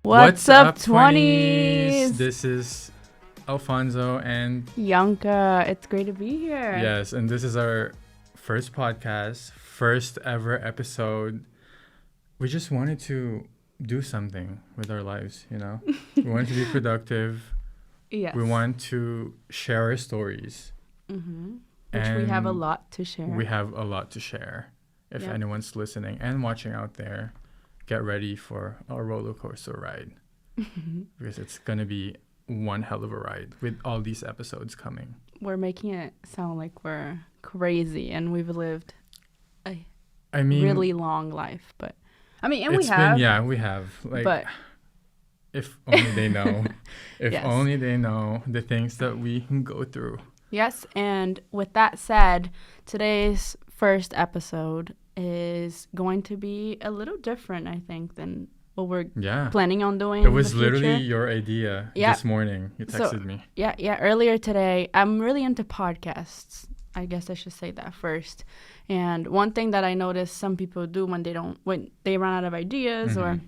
What's up, 20s? This is Alfonso and Yanka. It's great to be here. Yes, and this is our first podcast, first ever episode. We just wanted to do something with our lives, you know? We wanted to be productive. Yes. We want to share our stories. Mm-hmm. Which we have a lot to share. We have a lot to share. If anyone's listening and watching out there, get ready for our roller coaster ride. Because it's going to be one hell of a ride with all these episodes coming. We're making it sound like we're crazy and we've lived a really long life. But we have. We have. But if only they know. Only they know the things that we can go through. Yes, and with that said, today's first episode is going to be a little different, I think, than what we're planning on doing. It was literally your idea this morning. You texted me. Yeah, earlier today. I'm really into podcasts. I guess I should say that first. And one thing that I noticed some people do when they run out of ideas or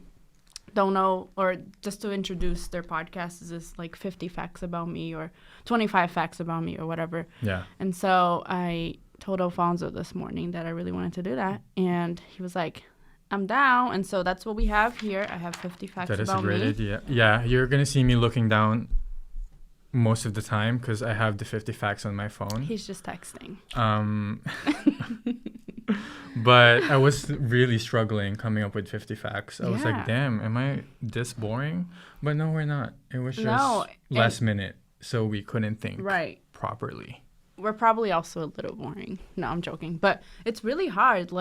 don't know, or just to introduce their podcast, is this like 50 facts about me or 25 facts about me or whatever. Yeah. And so I told Alfonso this morning that I really wanted to do that. And he was like, I'm down. And so that's what we have here. I have 50 facts about me. That is a great idea. Yeah, you're going to see me looking down most of the time because I have the 50 facts on my phone. He's just texting. But I was really struggling coming up with 50 facts. I was like, damn, am I this boring? But no, we're not. It was just last minute, so we couldn't think properly. We're probably also a little boring. No, I'm joking. But it's really hard.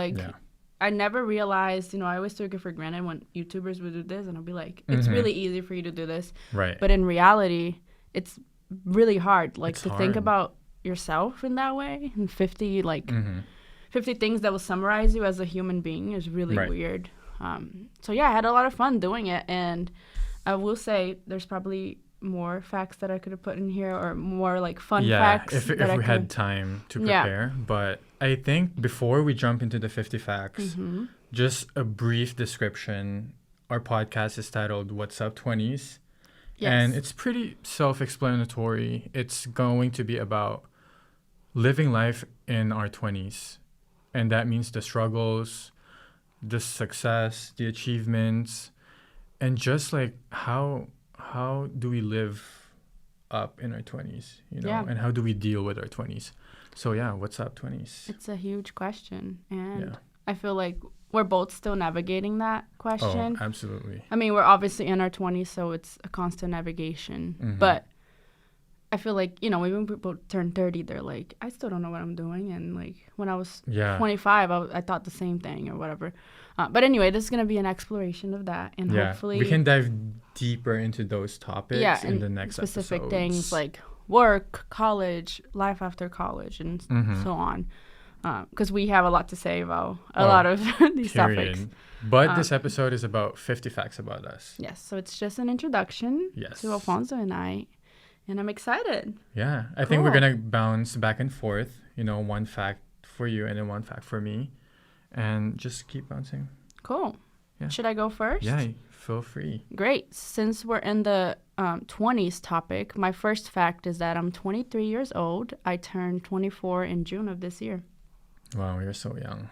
I never realized, I always took it for granted when YouTubers would do this, and I'd be like, it's really easy for you to do this. Right. But in reality, it's really hard. Think about yourself in that way. And 50 things that will summarize you as a human being is really weird. I had a lot of fun doing it. And I will say there's probably more facts that I could have put in here, or more fun facts. If we had time to prepare. But I think before we jump into the 50 facts, just a brief description. Our podcast is titled What's Up 20s? Yes. And it's pretty self-explanatory. It's going to be about living life in our 20s. And that means the struggles, the success, the achievements, and just how do we live up in our 20s, and how do we deal with our 20s? So what's up 20s? It's a huge question, and I feel like we're both still navigating that question. Oh, absolutely. We're obviously in our 20s, so it's a constant navigation, but I feel like, when people turn 30, they're like, I still don't know what I'm doing. And when I was 25, I thought the same thing or whatever. But anyway, this is going to be an exploration of that. And hopefully we can dive deeper into those topics in the next specific episodes. Things like work, college, life after college, and so on. Because we have a lot to say about a lot of these topics. But this episode is about 50 facts about us. Yes, so it's just an introduction to Alfonso and I. And I'm excited. Yeah. I think we're going to bounce back and forth. One fact for you and then one fact for me. And just keep bouncing. Cool. Yeah. Should I go first? Yeah, feel free. Great. Since we're in the 20s topic, my first fact is that I'm 23 years old. I turned 24 in June of this year. Wow, you're so young.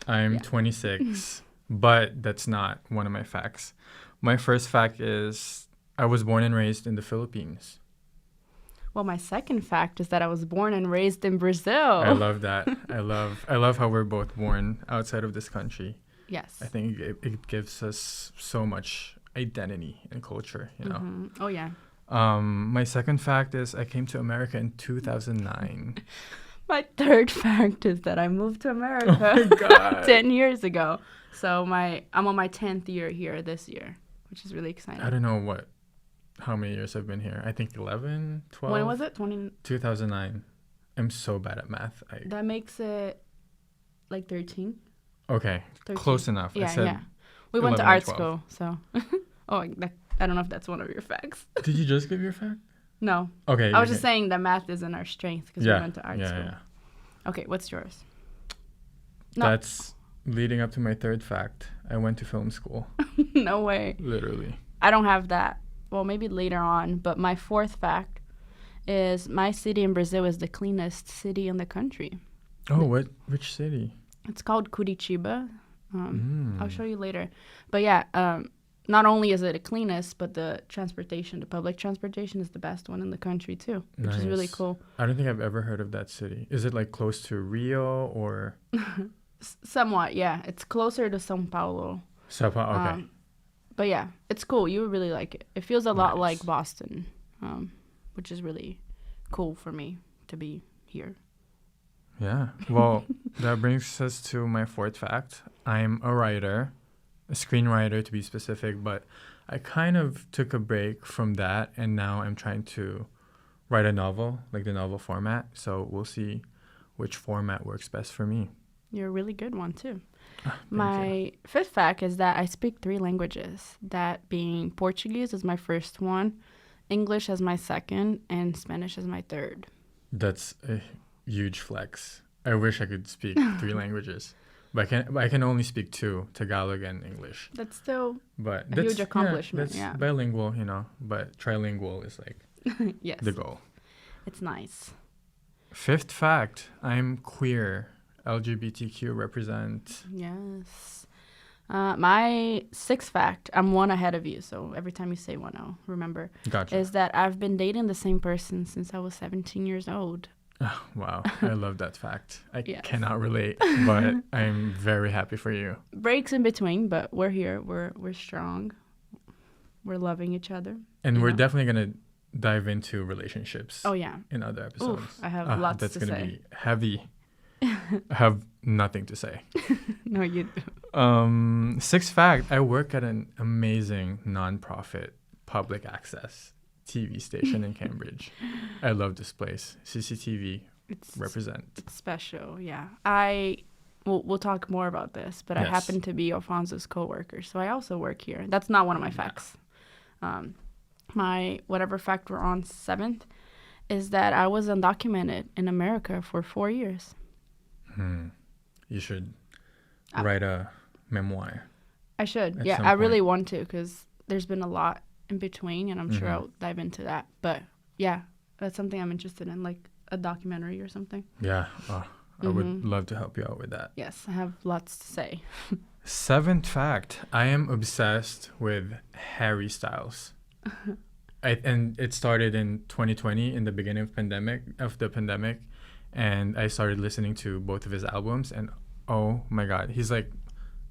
I'm 26, but that's not one of my facts. My first fact is I was born and raised in the Philippines. Well, my second fact is that I was born and raised in Brazil. I love that. I love how we're both born outside of this country. Yes. I think it gives us so much identity and culture, Oh, yeah. My second fact is I came to America in 2009. My third fact is that I moved to America 10 years ago. So I'm on my 10th year here this year, which is really exciting. I don't know how many years I've been here. I think 11, 12. When was it? 2009. I'm so bad at math. That makes it 13. Okay, 13. Close enough. Yeah. We went to art school, so. I don't know if that's one of your facts. Did you just give your fact? No. Okay. I was just saying that math isn't our strength because we went to art school. Yeah. Okay, what's yours? No. That's leading up to my third fact. I went to film school. No way. Literally. I don't have that. Well, maybe later on. But my fourth fact is my city in Brazil is the cleanest city in the country. Oh, which city? It's called Curitiba. I'll show you later. But yeah, not only is it the cleanest, but the public transportation is the best one in the country too, which is really cool. I don't think I've ever heard of that city. Is it like close to Rio or? Somewhat, yeah. It's closer to São Paulo. São Paulo, okay. But yeah, it's cool. You would really like it. It feels a lot like Boston, which is really cool for me to be here. Yeah. Well, that brings us to my fourth fact. I'm a writer, a screenwriter to be specific, but I kind of took a break from that, and now I'm trying to write a novel, like the novel format. So we'll see which format works best for me. You're a really good one, too. My fifth fact is that I speak 3 languages, that being Portuguese is my first one, English as my second, and Spanish as my third. That's a huge flex. I wish I could speak 3 languages. But I can only speak 2, Tagalog and English. That's still a huge accomplishment. Yeah, that's bilingual, but trilingual is like yes. the goal. It's nice. Fifth fact, I'm queer. LGBTQ represent. Yes. My sixth fact, I'm one ahead of you, so every time you say one, I'll remember. Gotcha. Is that I've been dating the same person since I was 17 years old. Oh, wow. I love that fact. I cannot relate, but I'm very happy for you. Breaks in between, but we're here. We're strong. We're loving each other. And we're definitely going to dive into relationships. Oh, yeah. In other episodes. Oof, I have lots to say. That's going to be heavy. I have nothing to say. No, you do. Sixth fact, I work at an amazing nonprofit public access TV station in Cambridge. I love this place. CCTV represent. It's special, yeah. We'll talk more about this, but yes. I happen to be Alfonso's coworker, so I also work here. That's not one of my facts. My whatever fact we're on, 7th, is that I was undocumented in America for 4 years. You should write a memoir. I should. Yeah, I really want to, because there's been a lot in between, and I'm sure I'll dive into that. But yeah, that's something I'm interested in, like a documentary or something. Yeah, I would love to help you out with that. Yes, I have lots to say. 7th fact, I am obsessed with Harry Styles. And it started in 2020, in the beginning of the pandemic, and I started listening to both of his albums, and oh my God, he's like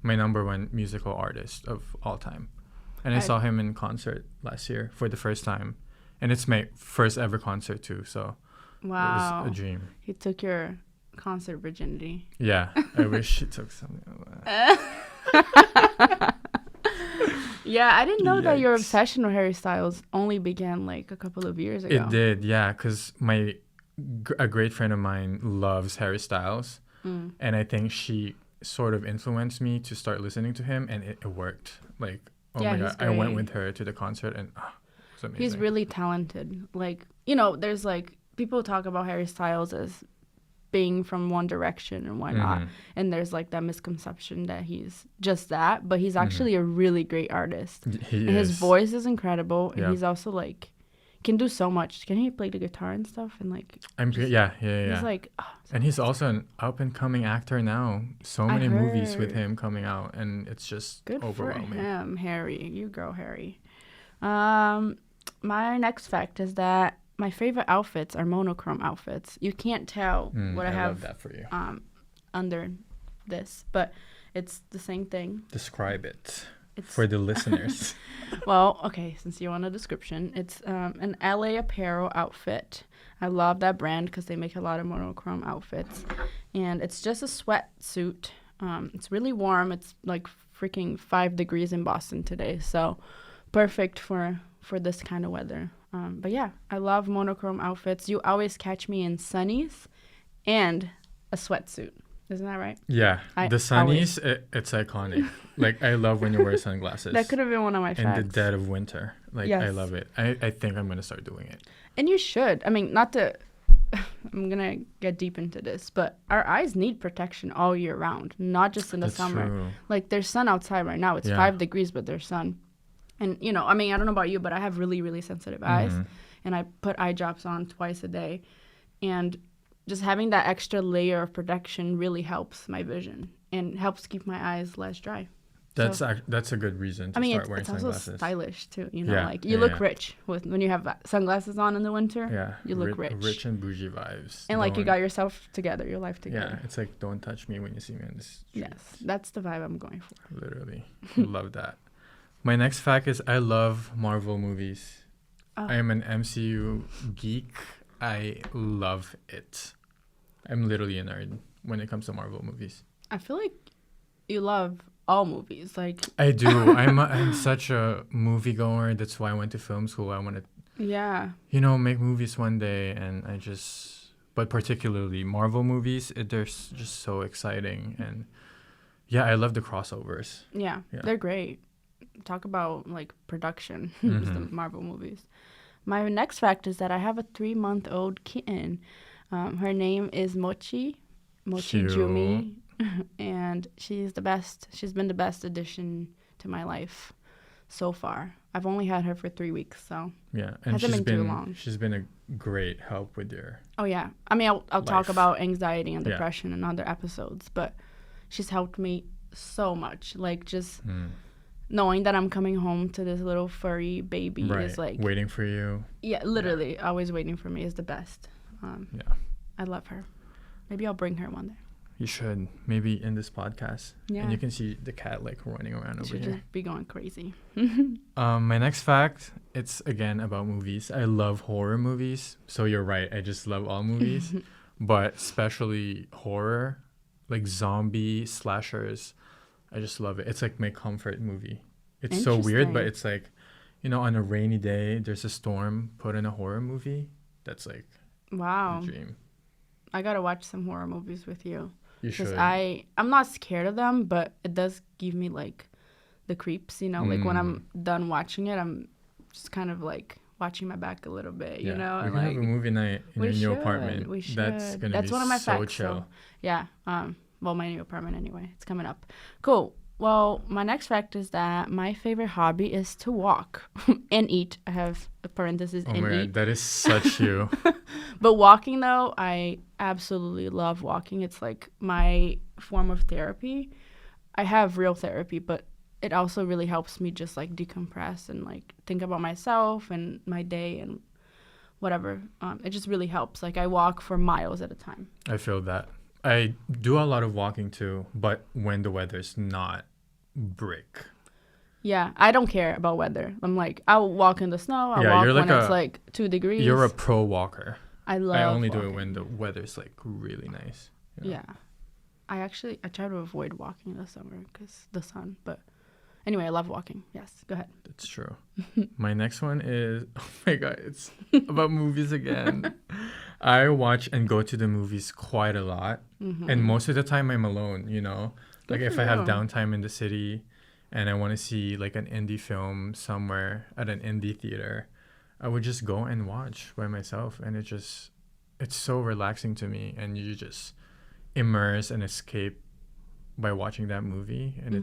my number 1 musical artist of all time. And I saw him in concert last year for the first time, and it's my first ever concert too, so wow. It was a dream. He took your concert virginity. Yeah, I wish he took something like that. Yeah, I didn't know that your obsession with Harry Styles only began like a couple of years ago. It did, yeah, because a great friend of mine loves Harry Styles, and I think she sort of influenced me to start listening to him, and it worked. Like, oh my God, I went with her to the concert, and it was amazing. He's really talented. Like, there's like, people talk about Harry Styles as being from One Direction and why not, and there's like that misconception that he's just that, but he's actually a really great artist. His voice is incredible, and he's also like can do so much. Can he play the guitar and stuff? And like, yeah. He's like, and he's also an up and coming actor now. So many movies with him coming out, and it's just good overwhelming. For him, Harry. You go, Harry. My next fact is that my favorite outfits are monochrome outfits. You can't tell what I have. Love that for you. Under this, but it's the same thing. Describe it for the listeners. Well, okay, since you want a description, it's an LA Apparel outfit. I love that brand because they make a lot of monochrome outfits, and it's just a sweatsuit. It's really warm. It's like freaking 5 degrees in Boston today, so perfect for this kind of weather. But yeah, I love monochrome outfits. You always catch me in sunnies and a sweatsuit. Isn't that right? Yeah. The sunnies, it's iconic. Like, I love when you wear sunglasses. That could have been one of my facts. In the dead of winter. Like, yes. I love it. I think I'm going to start doing it. And you should. I mean, not to... I'm going to get deep into this, but our eyes need protection all year round, not just in the summer. True. Like, there's sun outside right now. It's 5 degrees, but there's sun. And, you know, I mean, I don't know about you, but I have really, really sensitive eyes. And I put eye drops on twice a day. And just having that extra layer of protection really helps my vision and helps keep my eyes less dry. That's a good reason to start wearing sunglasses. It's also stylish too, you know, like you look rich when you have sunglasses on in the winter. Yeah, you look rich. Rich and bougie vibes. And like you got yourself together, your life together. Yeah, it's like don't touch me when you see me on the street. Yes, that's the vibe I'm going for. Literally, love that. My next fact is I love Marvel movies. I am an MCU geek. I love it. I'm literally a nerd when it comes to Marvel movies. I feel like you love all movies. Like I do. I'm such a moviegoer. That's why I went to film school. I want to, make movies one day. And but particularly Marvel movies, they're just so exciting. And I love the crossovers. Yeah, they're great. Talk about like production with the Marvel movies. My next fact is that I have a 3-month-old kitten. Her name is Mochi Jumi. And she's the best. She's been the best addition to my life so far. I've only had her for 3 weeks, so and hasn't been too long. She's been a great help with your. Oh yeah, I mean I'll talk about anxiety and depression in other episodes, but she's helped me so much. Like just knowing that I'm coming home to this little furry baby is like waiting for you. Yeah, literally, always waiting for me is the best. I love her. Maybe I'll bring her one day. You should. Maybe in this podcast. Yeah. And you can see the cat like running around over here. Should just be going crazy. My next fact, it's again about movies. I love horror movies. So you're right. I just love all movies. But especially horror, like zombie slashers. I just love it. It's like my comfort movie. It's so weird, but it's like, on a rainy day, there's a storm, put in a horror movie. That's like a dream. I gotta watch some horror movies with you. You should. Because I'm not scared of them, but it does give me like the creeps, Like when I'm done watching it, I'm just kind of like watching my back a little bit, We and can like, have a movie night in your new apartment. We should. That's gonna be one of my so facts, chill. So, yeah. Well, my new apartment anyway. It's coming up. Cool. Well, my next fact is that my favorite hobby is to walk and eat. I have a parenthesis and my eat. God, that is such you. But walking, though, I absolutely love walking. It's like my form of therapy. I have real therapy, but it also really helps me just like decompress and like think about myself and my day and whatever. It just really helps. Like I walk for miles at a time. I feel that. I do a lot of walking too, but when the weather's not brick. Yeah, I don't care about weather. I'm like, I'll walk in the snow. I'll walk when it's like 2 degrees. You're a pro walker. I only do it when the weather's like really nice. Yeah. I try to avoid walking in the summer because the sun. But anyway, I love walking. Yes, go ahead. That's true. My next one is, oh my God, it's about movies again. I watch and go to the movies quite a lot. And most of the time I'm alone, Like if I have downtime in the city and I want to see like an indie film somewhere at an indie theater, I would just go and watch by myself. And it's so relaxing to me. And you just immerse and escape by watching that movie. And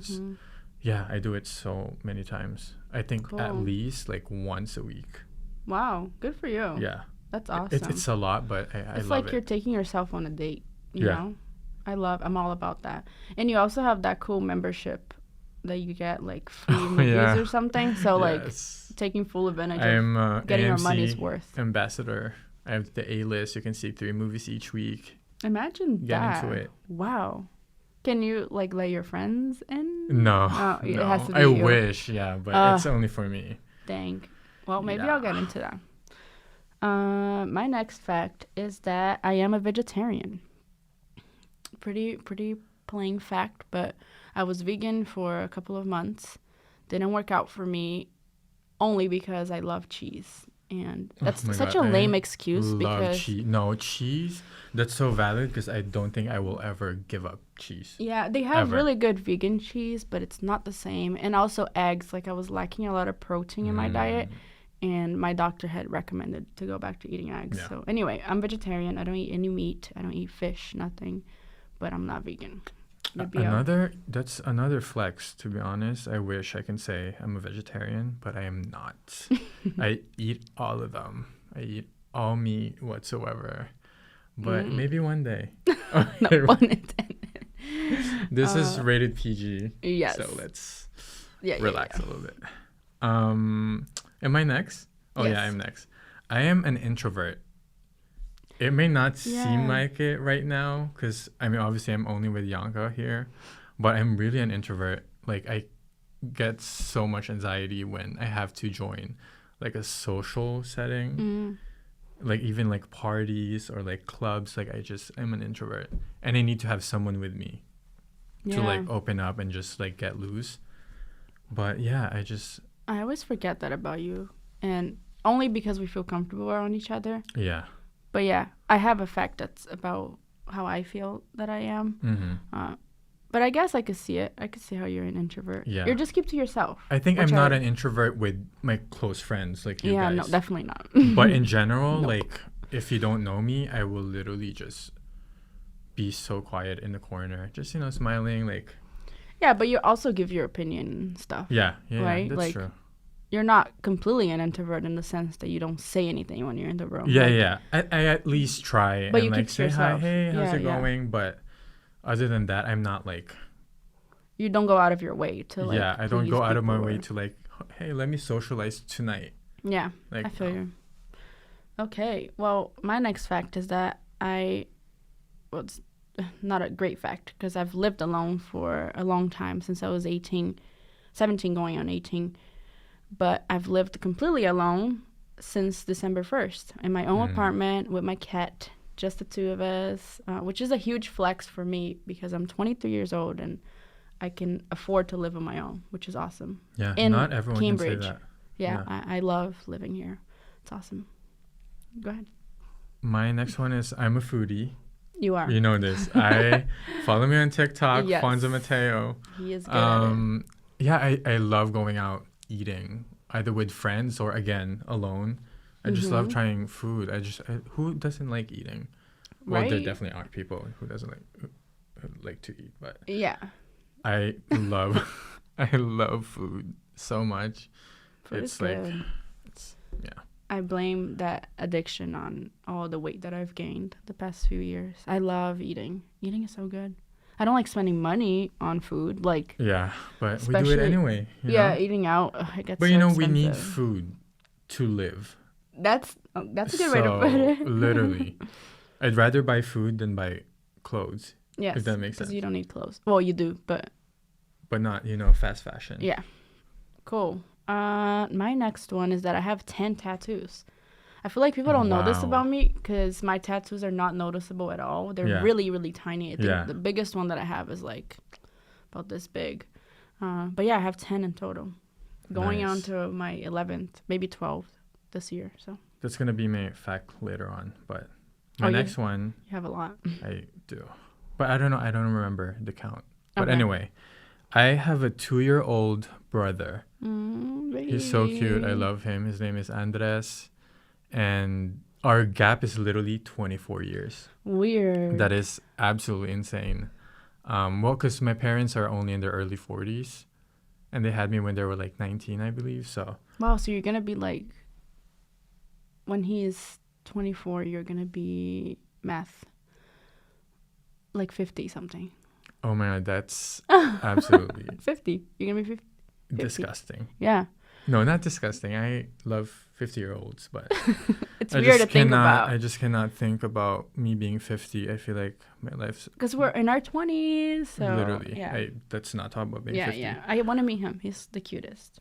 I do it so many times. I think at least like once a week. Wow, good for you. Yeah. That's awesome. It's a lot, but I love it. It's like you're taking yourself on a date, you know? I'm all about that. And you also have that cool membership that you get like free movies or something. So like taking full advantage of getting your money's worth. Ambassador. I have the A-list. You can see 3 movies each week. Imagine Get that. into it. Wow. Can you like let your friends in? No. Oh, it has to be I you. wish, but it's only for me. Dang. Well, maybe I'll get into that. My next fact is that I am a vegetarian. Pretty plain fact, but I was vegan for a couple of months. Didn't work out for me only because I love cheese. And that's such a lame excuse because cheese, that's so valid because I don't think I will ever give up cheese. Yeah, they have really good vegan cheese, but it's not the same. And also eggs. Like I was lacking a lot of protein in my diet. And my doctor had recommended to go back to eating eggs. Yeah. So anyway, I'm vegetarian. I don't eat any meat. I don't eat fish, nothing. But I'm not vegan. That's another flex, to be honest. I wish I can say I'm a vegetarian, but I am not. I eat all of them. I eat all meat whatsoever. But maybe one day. No pun intended. This is rated PG. Yes. So let's relax a little bit. Am I next? Oh, yes. Yeah, I'm next. I am an introvert. It may not seem like it right now because, I mean, obviously I'm only with Yanka here, but I'm really an introvert. Like, I get so much anxiety when I have to join, like, a social setting. Like, even, like, parties or, like, clubs. Like, I'm an introvert. And I need to have someone with me to, like, open up and just, like, get loose. But, yeah, I always forget that about you. And only because we feel comfortable around each other. Yeah. But yeah, I have a fact that's about how I feel that I am. But I guess I could see it. I could see how you're an introvert. Yeah. You just keep to yourself. I think I'm not an introvert with my close friends like you guys. Yeah, no, definitely not. But in general, like, if you don't know me, I will literally just be so quiet in the corner. Just, smiling, like... Yeah, but you also give your opinion and stuff. Yeah, right? That's true. You're not completely an introvert in the sense that you don't say anything when you're in the room. Yeah. I at least try but and, you like, say hi, hey, how's it going? Yeah. But other than that, I'm not, like... You don't go out of your way to, like... Yeah, I don't go out of my way to, like, hey, let me socialize tonight. Yeah, like, I feel you. Okay, well, my next fact is that it's not a great fact because I've lived alone for a long time since I was 17 going on 18. But I've lived completely alone since December 1st in my own apartment with my cat, just the two of us, which is a huge flex for me because I'm 23 years old and I can afford to live on my own, which is awesome. Yeah, in not everyone Cambridge. can say that. Yeah. I love living here. It's awesome. Go ahead. My next one is I'm a foodie. You are. You know this. I follow me on TikTok, yes. Fonza Mateo. He is good at it. Yeah, I love going out eating, either with friends or, again, alone. I just love trying food. Who doesn't like eating? Well, right? There definitely are people who doesn't like to eat, but yeah, I love food so much. Food is good. I blame that addiction on all the weight that I've gained the past few years. I love eating. Eating is so good. I don't like spending money on food, like... Yeah, but we do it anyway. Yeah, eating out, it gets but, so expensive. we need food to live. That's a good way to put it. Literally. I'd rather buy food than buy clothes. Yes, if that makes sense. Because you don't need clothes. Well, you do, but... But not, fast fashion. Yeah. Cool. My next one is that I have 10 tattoos. I feel like people don't know this about me because my tattoos are not noticeable at all. They're really, really tiny. I think the biggest one that I have is like about this big. But yeah, I have 10 in total. Going on to my 11th, maybe 12th this year. So that's going to be my fact later on. But my next one. You have a lot. I do. But I don't know. I don't remember the count. But anyway, I have a 2-year-old brother. He's so cute. I love him. His name is Andres. And our gap is literally 24 years. Weird. That is absolutely insane. Well, because my parents are only in their early 40s. And they had me when they were like 19, I believe. So. Wow. So you're going to be like, when he is 24, you're going to be math, like 50 something. Oh my God. That's absolutely. 50. You're going to be 50. Disgusting. Yeah. No, not disgusting. I love 50-year-olds, but it's weird to think about. I just cannot think about me being 50. I feel like my life's... Because we're in our 20s, so... Literally. Yeah. Let's not talk about being 50. Yeah. I want to meet him. He's the cutest.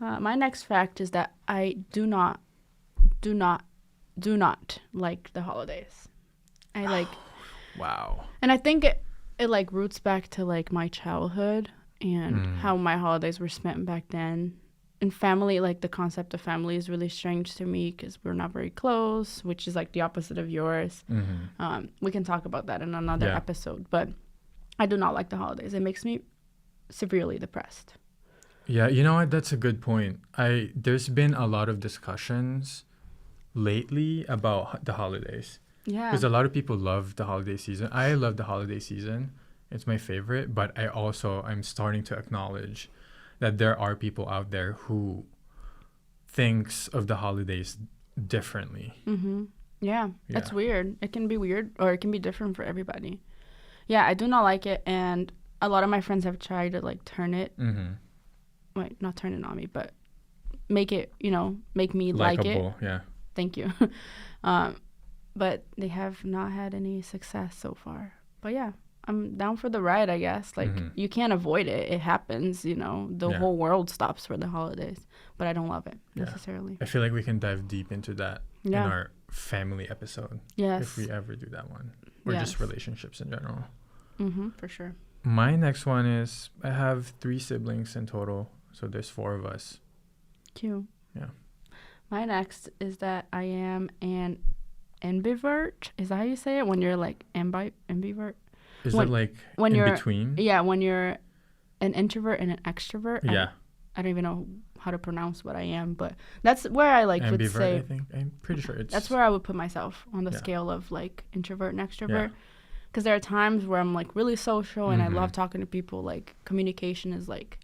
My next fact is that I do not like the holidays. I like... Wow. And I think it like roots back to like my childhood and how my holidays were spent back then. And family, like the concept of family is really strange to me because we're not very close, which is like the opposite of yours. We can talk about that in another episode, but I do not like the holidays. It makes me severely depressed. Yeah, you know what? That's a good point. There's been a lot of discussions lately about the holidays. Yeah. Because a lot of people love the holiday season. I love the holiday season. It's my favorite, but I'm starting to acknowledge that there are people out there who thinks of the holidays differently. Yeah, that's weird. It can be weird, or it can be different for everybody. Yeah, I do not like it, and a lot of my friends have tried to like turn it. Wait, not turn it on me, but make it, make me like it. Yeah. Thank you. But they have not had any success so far. But yeah, I'm down for the ride, I guess. Like, you can't avoid it. It happens, the whole world stops for the holidays. But I don't love it necessarily. I feel like we can dive deep into that in our family episode. Yes. If we ever do that one. Or just relationships in general. For sure. My next one is, I have 3 siblings in total. So there's 4 of us. Cute. Yeah. My next is that I am an ambivert. Is that how you say it? When you're like ambivert? Is it like when in between? Yeah, when you're an introvert and an extrovert. Yeah. I don't even know how to pronounce what I am, but that's where I like ambivert, would say. I think. I'm pretty sure it's. That's where I would put myself on the scale of like introvert and extrovert. Because there are times where I'm like really social and I love talking to people. Like communication is like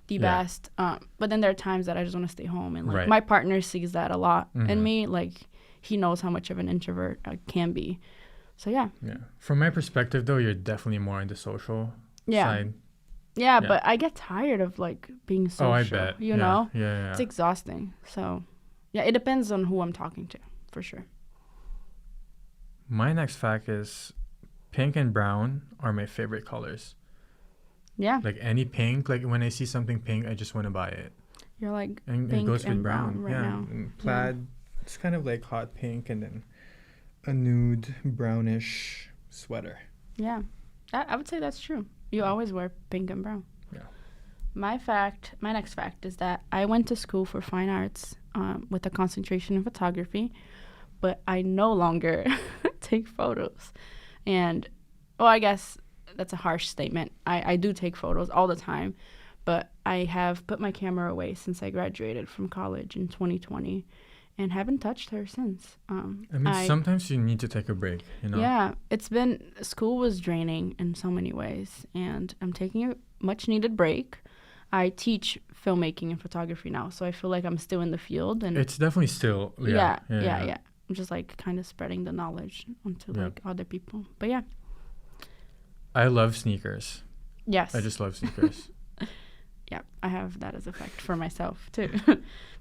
the best. But then there are times that I just want to stay home, and like my partner sees that a lot in me. Like he knows how much of an introvert I can be. So yeah. From my perspective, though, you're definitely more on the social side. Yeah, but I get tired of like being social. Oh, I bet. You know? Yeah. It's exhausting. So yeah, it depends on who I'm talking to, for sure. My next fact is pink and brown are my favorite colors. Yeah. Like any pink, like when I see something pink, I just want to buy it. You're like and pink it goes and with brown right now. And plaid, it's kind of like hot pink, and then a nude brownish sweater. Yeah, I would say that's true. You always wear pink and brown. Yeah. My next fact is that I went to school for fine arts with a concentration in photography, but I no longer take photos. And, I guess that's a harsh statement. I do take photos all the time, but I have put my camera away since I graduated from college in 2020 and haven't touched her since. Sometimes you need to take a break, Yeah, school was draining in so many ways, and I'm taking a much needed break. I teach filmmaking and photography now, so I feel like I'm still in the field. And it's definitely still, yeah. I'm just like kind of spreading the knowledge onto like other people. But yeah. I love sneakers. Yes. I just love sneakers. Yeah, I have that as a fact for myself, too.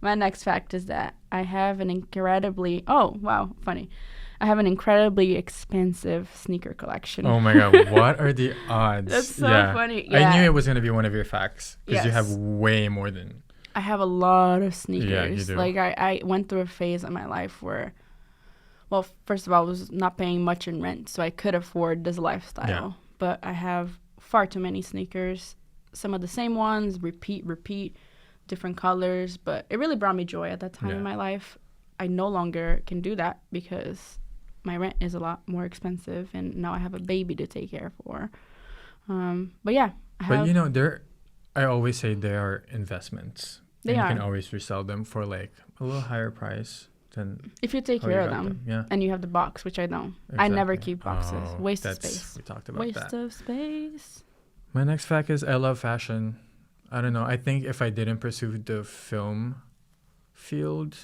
My next fact is that I have an incredibly... Oh, wow, funny. I have an incredibly expensive sneaker collection. Oh, my God. What are the odds? That's so funny. Yeah. I knew it was going to be one of your facts because you have way more than... I have a lot of sneakers. Yeah, you do. Like, I went through a phase in my life where... Well, first of all, I was not paying much in rent, so I could afford this lifestyle. Yeah. But I have far too many sneakers. Some of the same ones, repeat, different colors. But it really brought me joy at that time in my life. I no longer can do that because my rent is a lot more expensive, and now I have a baby to take care for. But yeah. I always say they are investments. You can always resell them for like a little higher price than if you take care of them. Yeah. And you have the box, which I don't. Exactly. I never keep boxes. Waste of space. We talked about Waste of space. My next fact is I love fashion. I don't know. I think if I didn't pursue the film field,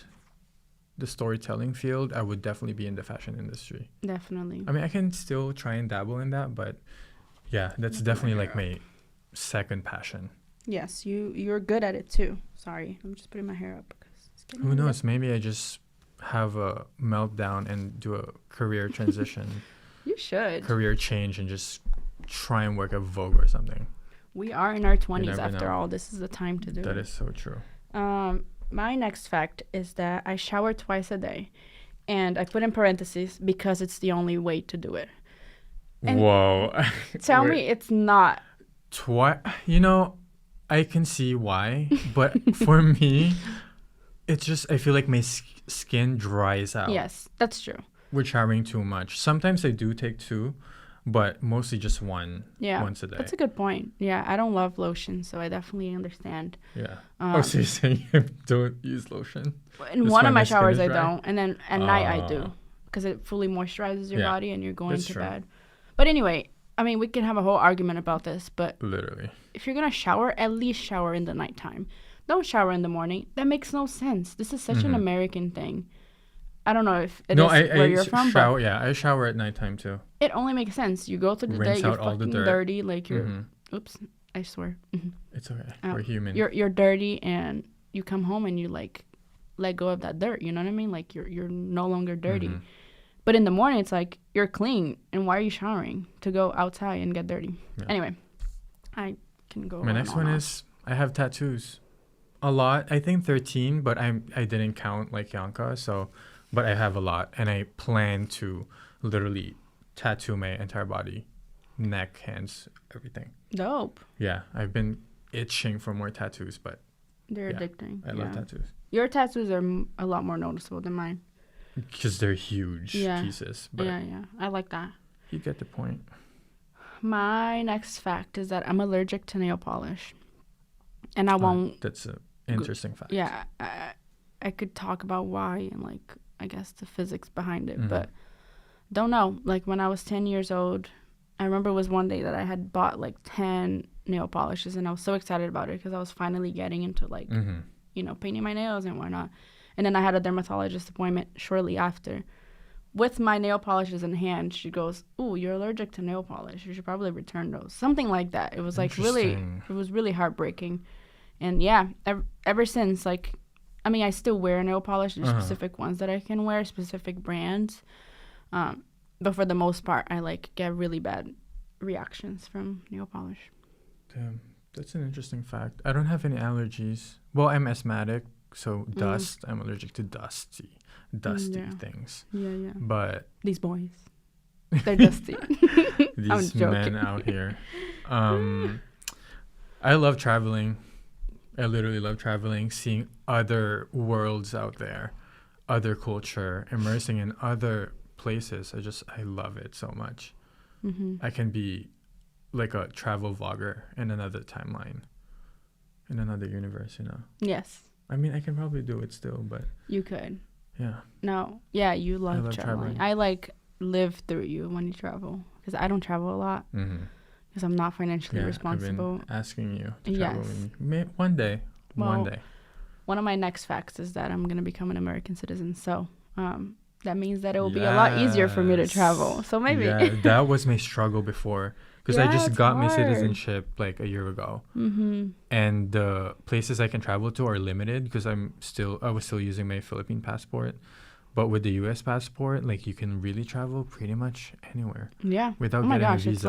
the storytelling field, I would definitely be in the fashion industry. Definitely. I mean, I can still try and dabble in that, but yeah, that's definitely like my second passion. Yes, you're good at it too. Sorry, I'm just putting my hair up because it's getting who knows? Maybe I just have a meltdown and do a career transition. You should. Career change and just try and work at Vogue or something. We are in our 20s after all. This is the time to do it. That is so true. My next fact is that I shower twice a day. And I put in parentheses because it's the only way to do it. And whoa. Tell me it's not. I can see why. But for me, it's just, I feel like my skin dries out. Yes, that's true. With showering too much. Sometimes I do take 2, but mostly just one once a day. That's a good point. Yeah, I don't love lotion, so I definitely understand. Yeah. So you're saying you don't use lotion? In one of my showers, I don't. And then at night, I do. Because it fully moisturizes your body and you're going to bed. But anyway, I mean, we can have a whole argument about this, but literally, if you're gonna shower, at least shower in the nighttime. Don't shower in the morning. That makes no sense. This is such an American thing. I don't know if it is where you're from, but I shower at nighttime too. It only makes sense. You go through the day, you're fucking dirty, like you're. Oops, I swear. It's okay. We're human. You're dirty, and you come home and you like let go of that dirt. You know what I mean? Like you're no longer dirty. But in the morning, it's like you're clean, and why are you showering? To go outside and get dirty. Yeah. Anyway, I can go. My next one is I have tattoos, a lot. I think 13, but I didn't count like Yanka, so. But I have a lot, and I plan to literally tattoo my entire body, neck, hands, everything. Dope. Yeah, I've been itching for more tattoos, but they're addicting. I love tattoos. Your tattoos are a lot more noticeable than mine. Because they're huge pieces. But yeah. I like that. You get the point. My next fact is that I'm allergic to nail polish. And I won't... That's an interesting fact. Yeah. I could talk about why and, like, I guess the physics behind it. But don't know. Like, when I was 10 years old, I remember it was one day that I had bought, like, 10 nail polishes. And I was so excited about it because I was finally getting into, like, painting my nails and whatnot. And then I had a dermatologist appointment shortly after. With my nail polishes in hand, she goes, "Ooh, you're allergic to nail polish. You should probably return those." Something like that. It was like really heartbreaking. And yeah, ever since, like, I mean, I still wear nail polish. There's specific ones that I can wear, specific brands. But for the most part, I like get really bad reactions from nail polish. Damn, that's an interesting fact. I don't have any allergies. Well, I'm asthmatic. So dust, I'm allergic to dusty things. Yeah. But these boys, they're dusty. These men out here. I love traveling. I literally love traveling, seeing other worlds out there, other culture, immersing in other places. I love it so much. I can be like a travel vlogger in another timeline, in another universe, Yes. I mean, I can probably do it still, but... You could. Yeah. No. Yeah, you love traveling. I, like, live through you when you travel. Because I don't travel a lot. Because I'm not financially responsible. I've been asking you to travel with me. One day. One day. One of my next facts is that I'm going to become an American citizen. So, that means that it will be a lot easier for me to travel. So, maybe. Yeah, that was my struggle before. Because I just got my citizenship like a year ago, and the places I can travel to are limited because I was still using my Philippine passport, but with the U.S. passport, like you can really travel pretty much anywhere. Yeah. Without getting a visa. It's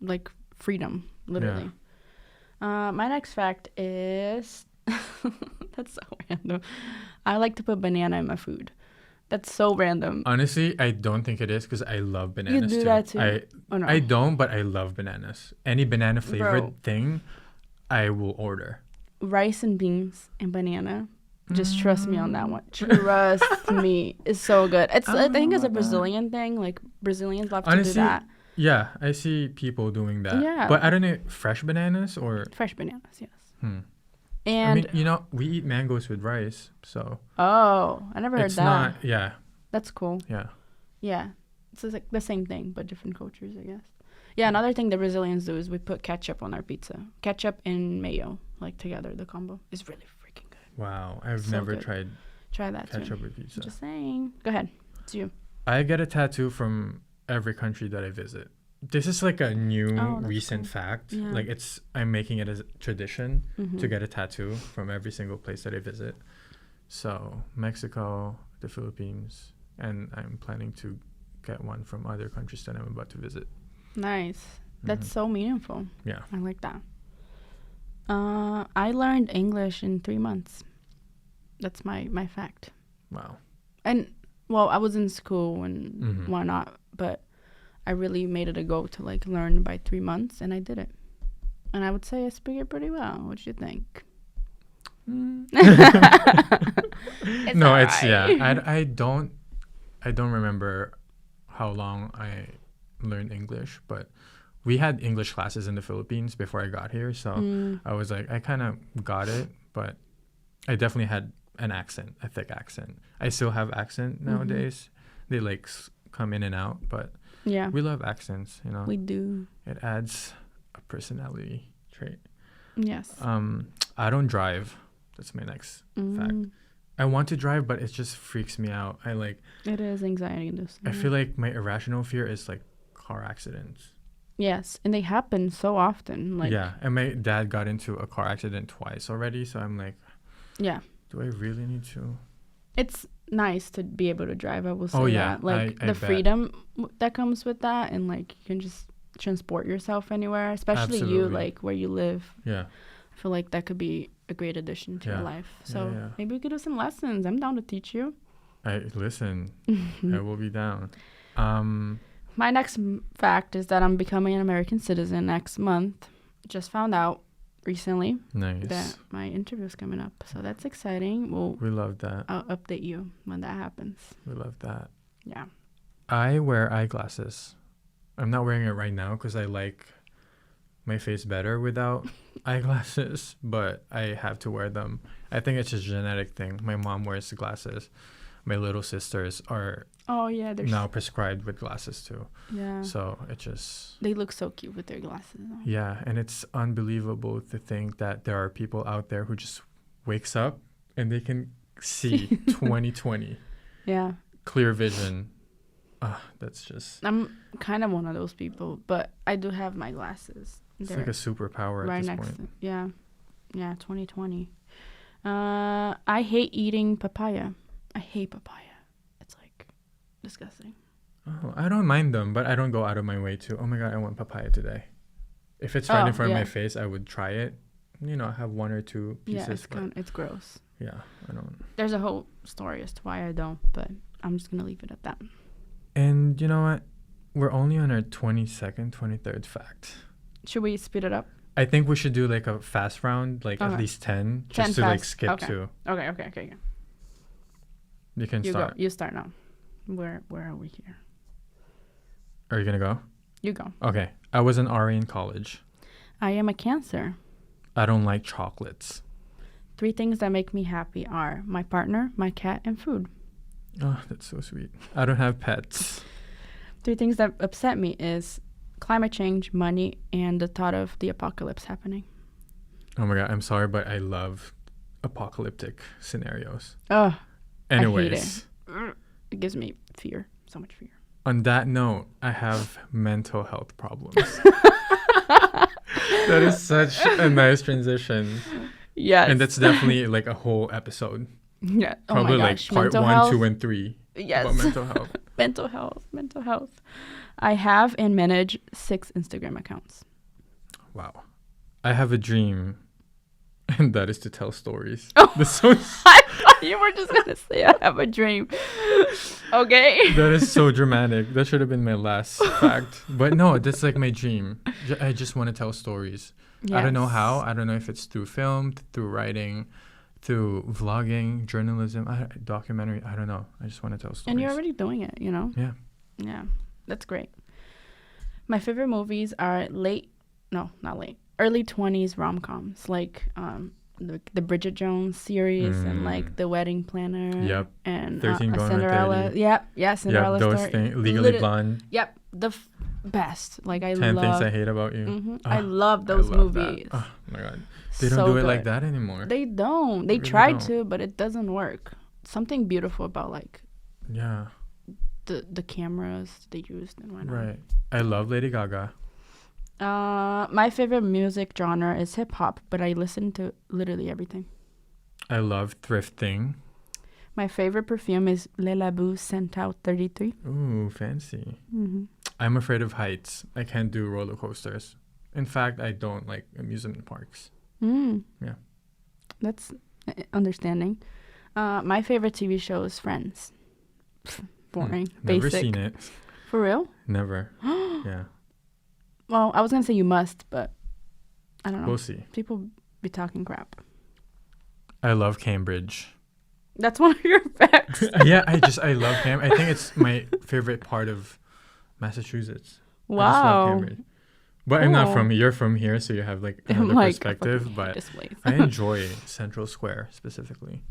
like freedom, literally. Yeah. My next fact is that's so random. I like to put banana in my food. That's so random. Honestly, I don't think it is because I love bananas too. You do that too? No? I don't, but I love bananas. Any banana flavored thing, I will order. Rice and beans and banana. Just trust me on that one. Trust me. It's so good. I think it's a Brazilian thing. Like Brazilians love to do that. Yeah, I see people doing that. Yeah. But I don't know, fresh bananas or... Fresh bananas, yes. And I mean, we eat mangoes with rice, so... Oh, I never heard that. It's not, That's cool. Yeah. Yeah. It's like the same thing, but different cultures, I guess. Yeah, another thing the Brazilians do is we put ketchup on our pizza. Ketchup and mayo, like together, the combo is really freaking good. Wow, I've never tried that ketchup with pizza. Just saying. Go ahead. It's you. I get a tattoo from every country that I visit. This is like a new recent fact. Yeah. Like I'm making it as a tradition to get a tattoo from every single place that I visit. So Mexico, the Philippines, and I'm planning to get one from other countries that I'm about to visit. Nice. That's so meaningful. Yeah. I like that. I learned English in 3 months. That's my fact. Wow. And well, I was in school and whatnot, but I really made it a go to like learn by 3 months, and I did it. And I would say I speak it pretty well. What do you think? I don't remember how long I learned English, but we had English classes in the Philippines before I got here, so I was like, I kind of got it, but I definitely had an accent, a thick accent. I still have accent nowadays. They like come in and out, but Yeah. We love accents, you know. We do. It adds a personality trait. Yes. I don't drive. That's my next fact. I want to drive, but it just freaks me out. It is anxiety inducing. I feel like my irrational fear is like car accidents. Yes, and they happen so often. Yeah, and my dad got into a car accident twice already, so I'm like, yeah. Do I really need to? It's nice to be able to drive, I will say that. Like, I the bet. freedom that comes with that, and, like, you can just transport yourself anywhere, especially Absolutely. you, like, where you live. Yeah. I feel like that could be a great addition to your life. So maybe we could do some lessons. I'm down to teach you. I will be down. My next fact is that I'm becoming an American citizen next month. Just found out recently that my interview is coming up. So that's exciting. We love that. I'll update you when that happens. We love that. Yeah. I wear eyeglasses. I'm not wearing it right now because I like my face better without eyeglasses, but I have to wear them. I think it's a genetic thing. My mom wears glasses. My little sisters are now prescribed with glasses too. Yeah. So it just... They look so cute with their glasses. Though. Yeah, and it's unbelievable to think that there are people out there who just wakes up and they can see 20/20. Yeah. Clear vision. That's just... I'm kind of one of those people, but I do have my glasses. It's like a superpower right at this next point. Yeah, 20/20. I hate eating papaya. I hate papaya. It's like disgusting. Oh, I don't mind them, but I don't go out of my way to, oh my God, I want papaya today. If it's right in front of my face, I would try it. You know, have one or two pieces. Yeah, it's gross. Yeah, I don't. There's a whole story as to why I don't, but I'm just going to leave it at that. And you know what? We're only on our 22nd, 23rd fact. Should we speed it up? I think we should do like a fast round, like at least 10, just 10 to fast. like skip to. Okay. You can start. You start now. Where are we here? Are you going to go? You go. Okay. I was an RA in college. I am a Cancer. I don't like chocolates. 3 things that make me happy are my partner, my cat, and food. Oh, that's so sweet. I don't have pets. 3 things that upset me is climate change, money, and the thought of the apocalypse happening. Oh my God, I'm sorry, but I love apocalyptic scenarios. Oh, anyways. I hate it. It gives me fear, so much fear. On that note, I have mental health problems. That is such a nice transition. Yes. And that's definitely like a whole episode. Yeah. Probably like part mental 1, health. 2, and 3 about mental health. mental health. I have and manage 6 Instagram accounts. Wow. I have a dream, and that is to tell stories. Oh, I thought you were just going to say I have a dream. Okay. That is so dramatic. That should have been my last fact. But no, that's like my dream. I just want to tell stories. Yes. I don't know how. I don't know if it's through film, through writing, through vlogging, journalism, documentary. I don't know. I just want to tell stories. And you're already doing it, you know? Yeah. Yeah. That's great. My favorite movies are early 20s rom-coms, like the Bridget Jones series and like The Wedding Planner. Yep. And 13 going Cinderella. on 30. Yep. Yeah, Cinderella those story. things. Legally Blonde. Yep. The best. Like 10 Things I Hate About You. Mm-hmm. I love those movies. That. Oh my God. They don't do it like that anymore. They don't. They really tried to, but it doesn't work. Something beautiful about like the cameras they used and whatnot. Right. I love Lady Gaga. My favorite music genre is hip hop, but I listen to literally everything. I love thrifting. My favorite perfume is Le Labo Scent Out 33. Ooh, fancy. Mm-hmm. I'm afraid of heights. I can't do roller coasters. In fact, I don't like amusement parks. Yeah. That's understanding. My favorite TV show is Friends. Boring. Never Basic. seen it. For real? Never. Yeah. Well, I was going to say you must, but I don't know. We'll see. People be talking crap. I love Cambridge. That's one of your facts. Yeah, I love Cambridge. I think it's my favorite part of Massachusetts. Wow. I just love Cambridge. But cool. I'm not from, you're from here, so you have like another perspective. But I enjoy Central Square specifically.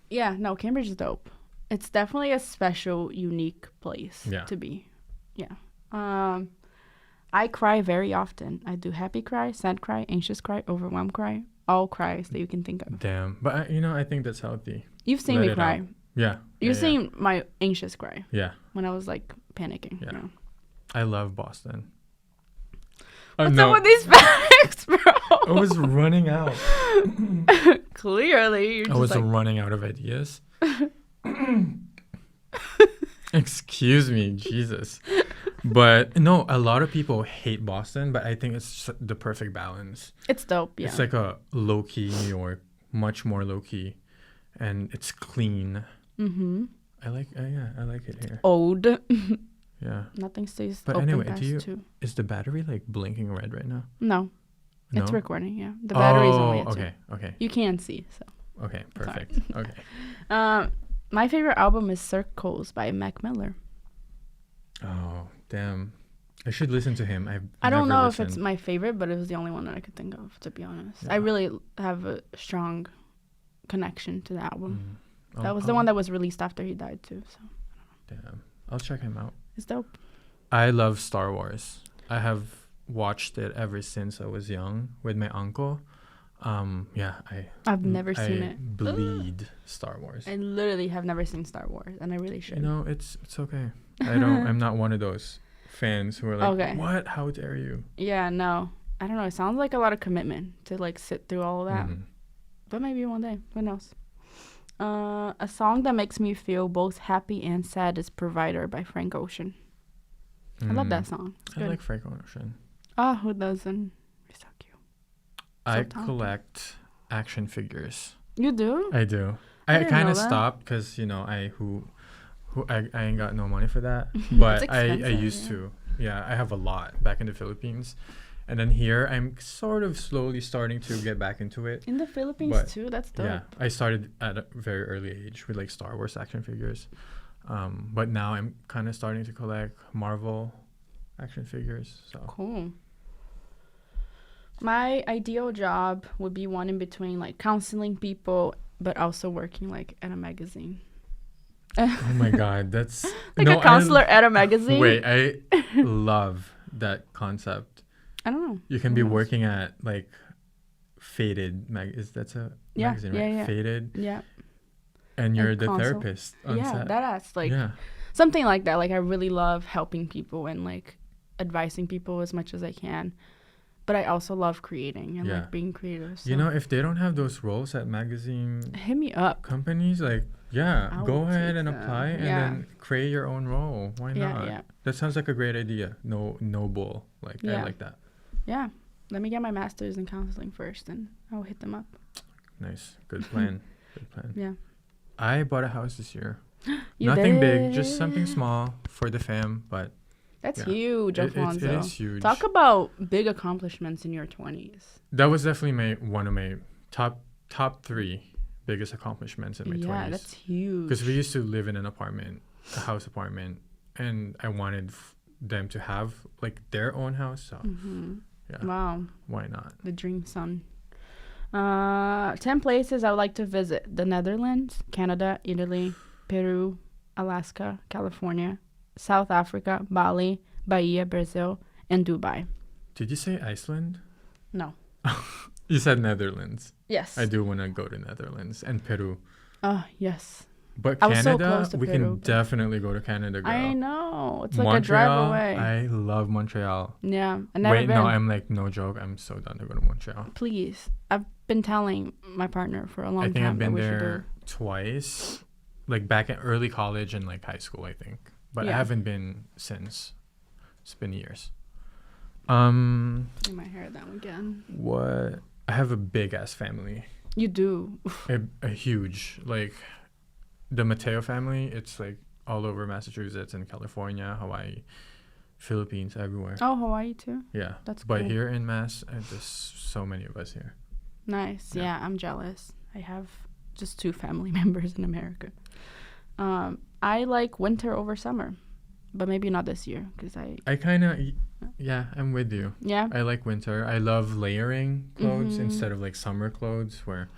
Yeah, no, Cambridge is dope. It's definitely a special, unique place to be. Yeah. I cry very often. I do happy cry, sad cry, anxious cry, overwhelmed cry. All cries that you can think of. Damn. But, I think that's healthy. You've seen me cry. Out. Yeah. You've seen my anxious cry. Yeah. When I was, like, panicking. Yeah. You know? I love Boston. What's up with these facts, bro? I was running out. Clearly. I was running out of ideas. Excuse me, Jesus. But no, a lot of people hate Boston, but I think it's the perfect balance. It's dope, yeah. It's like a low-key New York, much more low-key, and it's clean. Mm-hmm. I like it here. Old. Yeah. Nothing stays but open anyway, past 2. Is the battery like blinking red right now? No. No? It's recording, yeah. The battery's only at 2. Okay. You can see, so. Okay, perfect. Sorry. Okay. My favorite album is Circles by Mac Miller. Oh, damn. I should listen to him. I don't know if it's my favorite, but it was the only one that I could think of, to be honest. Yeah. I really have a strong connection to the album. That was the one that was released after he died, too. So damn. I'll check him out. It's dope. I love Star Wars. I have watched it ever since I was young with my uncle. I've never seen it. Bleed Star Wars. I literally have never seen Star Wars, and I really should. It's okay. I'm not one of those fans who are like, okay. What? How dare you? Yeah, no. I don't know. It sounds like a lot of commitment to like sit through all of that. Mm-hmm. But maybe one day. Who knows? A song that makes me feel both happy and sad is Provider by Frank Ocean. I love that song. I like Frank Ocean. Oh, who doesn't? He's so cute. I collect action figures. You do? I do. I kind of stopped because, I ain't got no money for that. But I used to. Yeah, I have a lot back in the Philippines. And then here, I'm sort of slowly starting to get back into it. In the Philippines, too? That's dope. Yeah, I started at a very early age with, like, Star Wars action figures. But now I'm kind of starting to collect Marvel action figures. So cool. My ideal job would be one in between, like, counseling people, but also working, like, at a magazine. Oh, my God. That's... like a counselor at a magazine? Wait, I love that concept. I don't know. You can be working at like Faded that's a magazine, right? Yeah. Faded. Yeah. And you're the therapist on set. That's like something like that. Like I really love helping people and like advising people as much as I can. But I also love creating and like being creative. So. If they don't have those roles at magazine hit me up. Companies, like go ahead and apply and then create your own role. Why not? Yeah. That sounds like a great idea. Noble. Like I like that. Yeah. Let me get my master's in counseling first and I'll hit them up. Nice. Good plan. Good plan. Yeah. I bought a house this year. You Nothing did? big, just something small for the fam, but that's huge, Alfonso. It is huge. Talk about big accomplishments in your 20s. That was definitely one of my top 3 biggest accomplishments in my 20s. Yeah, that's huge. Because we used to live in an apartment, a house apartment, and I wanted them to have like their own house. So yeah. Wow. Why not? The dream son. 10 places I would like to visit: the Netherlands, Canada, Italy, Peru, Alaska, California, South Africa, Bali, Bahia, Brazil, and Dubai. Did you say Iceland? No. You said Netherlands. Yes. I do want to go to Netherlands and Peru. Yes. But Canada, we can definitely go to Canada, girl. I know. It's like Montreal, a drive away. I love Montreal. Yeah. I never been. No, I'm like, no joke. I'm so down to go to Montreal. Please. I've been telling my partner for a long time. I think I've been there twice. Like back in early college and like high school, I think. But I haven't been since. It's been years. You might hear them again. What? I have a big ass family. You do. a huge, like... The Mateo family, it's like all over Massachusetts and California, Hawaii, Philippines, everywhere. Oh, Hawaii too? Yeah. That's cool. But here in Mass, there's so many of us here. Nice. Yeah, I'm jealous. I have just 2 family members in America. I like winter over summer, but maybe not this year because I kind of... Yeah, I'm with you. Yeah? I like winter. I love layering clothes instead of like summer clothes where...